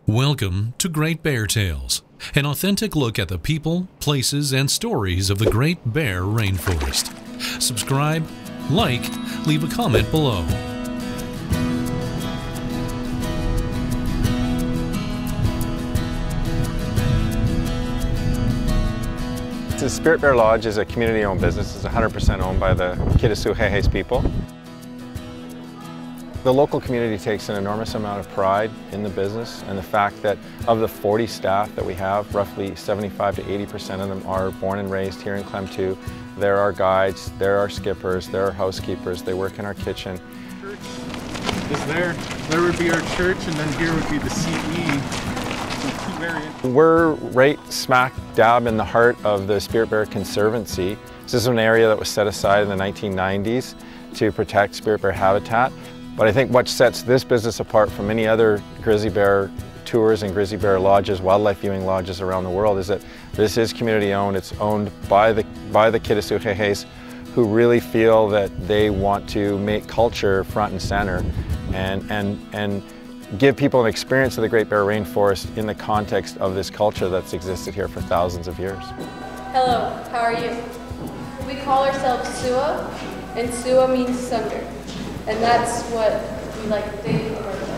Welcome to Great Bear Tales, an authentic look at the people, places, and stories of the Great Bear Rainforest. Subscribe, like, leave a comment below. The Spirit Bear Lodge is a community-owned business. It's 100% owned by the Kitasoo XaiX'ais people. The local community takes an enormous amount of pride in the business, and the fact that of the 40 staff that we have, roughly 75 to 80% of them are born and raised here in Klemtu. They're our guides, they're our skippers, they're our housekeepers, they work in our kitchen. There would be our church, and then here would be the CE. We're right smack dab in the heart of the Spirit Bear Conservancy. This is an area that was set aside in the 1990s to protect Spirit Bear habitat. But I think what sets this business apart from many other grizzly bear tours and grizzly bear lodges, wildlife viewing lodges around the world, is that this is community owned. It's owned by the Kitasoo XaiX'ais, who really feel that they want to make culture front and center and give people an experience of the Great Bear Rainforest in the context of this culture that's existed here for thousands of years. Hello, how are you? We call ourselves Sua, and Sua means sunder. And that's what we like to think of ourselves.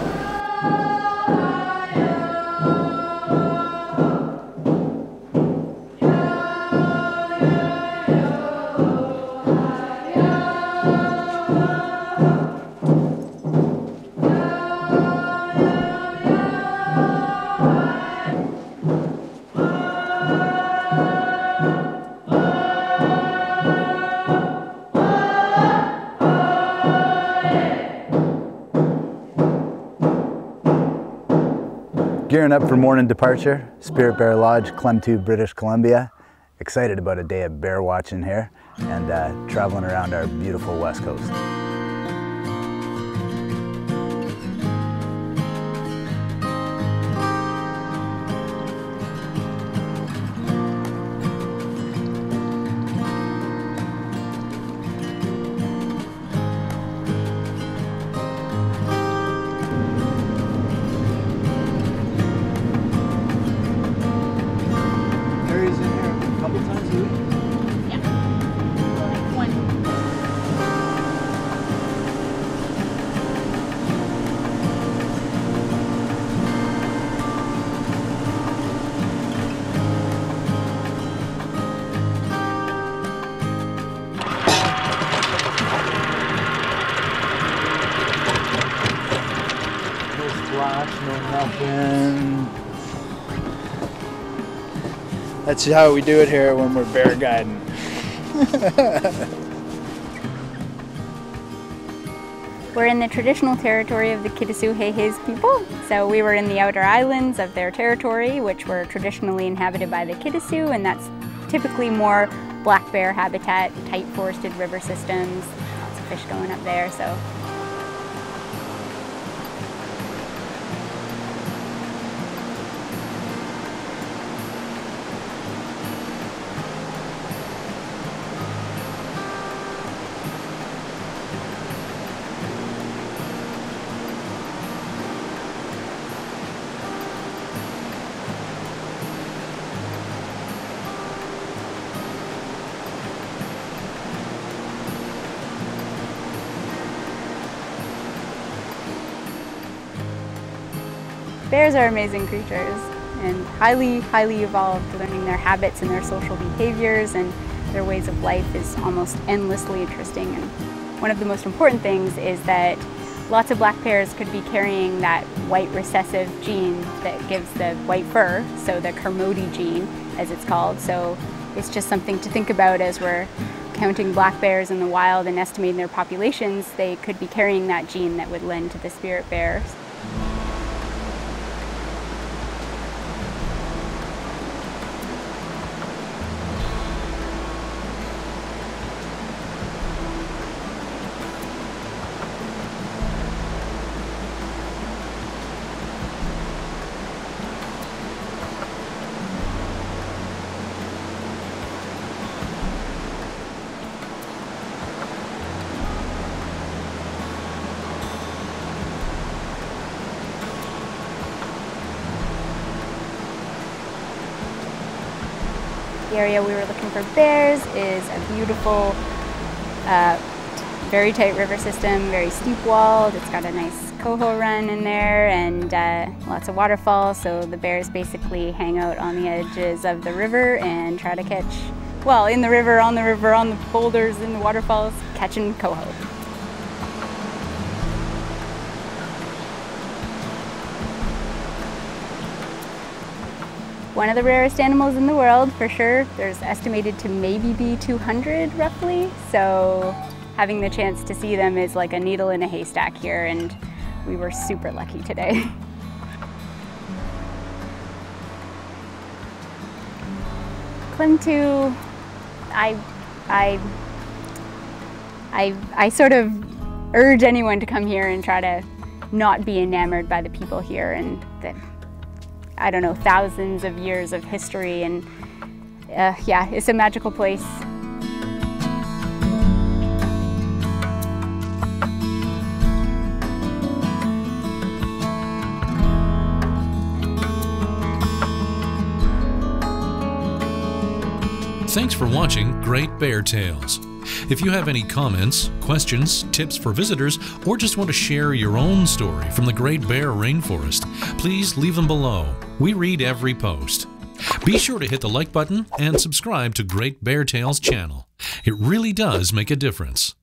Gearing up for morning departure, Spirit Bear Lodge, Klemtu, British Columbia. Excited about a day of bear watching here and traveling around our beautiful west coast. That's how we do it here when we're bear guiding. We're in the traditional territory of the Kitasoo XaiX'ais people. So we were in the outer islands of their territory, which were traditionally inhabited by the Kitasoo, and that's typically more black bear habitat, tight forested river systems, lots of fish going up there. So. Bears are amazing creatures and highly evolved, learning their habits and their social behaviors and their ways of life is almost endlessly interesting. And one of the most important things is that lots of black bears could be carrying that white recessive gene that gives the white fur, so the Kermode gene as it's called. So it's just something to think about as we're counting black bears in the wild and estimating their populations. They could be carrying that gene that would lend to the spirit bears. The area we were looking for bears is a beautiful, very tight river system, very steep walled. It's got a nice coho run in there and lots of waterfalls, so the bears basically hang out on the edges of the river and try to catch, well, in the river, on the boulders, in the waterfalls, catching coho. One of the rarest animals in the world, for sure. There's estimated to maybe be 200 roughly, so having the chance to see them is like a needle in a haystack here, and we were super lucky today. Klemtu, I sort of urge anyone to come here and try to not be enamored by the people here and the, I don't know, thousands of years of history, and yeah, it's a magical place. Thanks for watching Great Bear Tales. If you have any comments, questions, tips for visitors, or just want to share your own story from the Great Bear Rainforest, please leave them below. We read every post. Be sure to hit the like button and subscribe to Great Bear Tales channel. It really does make a difference.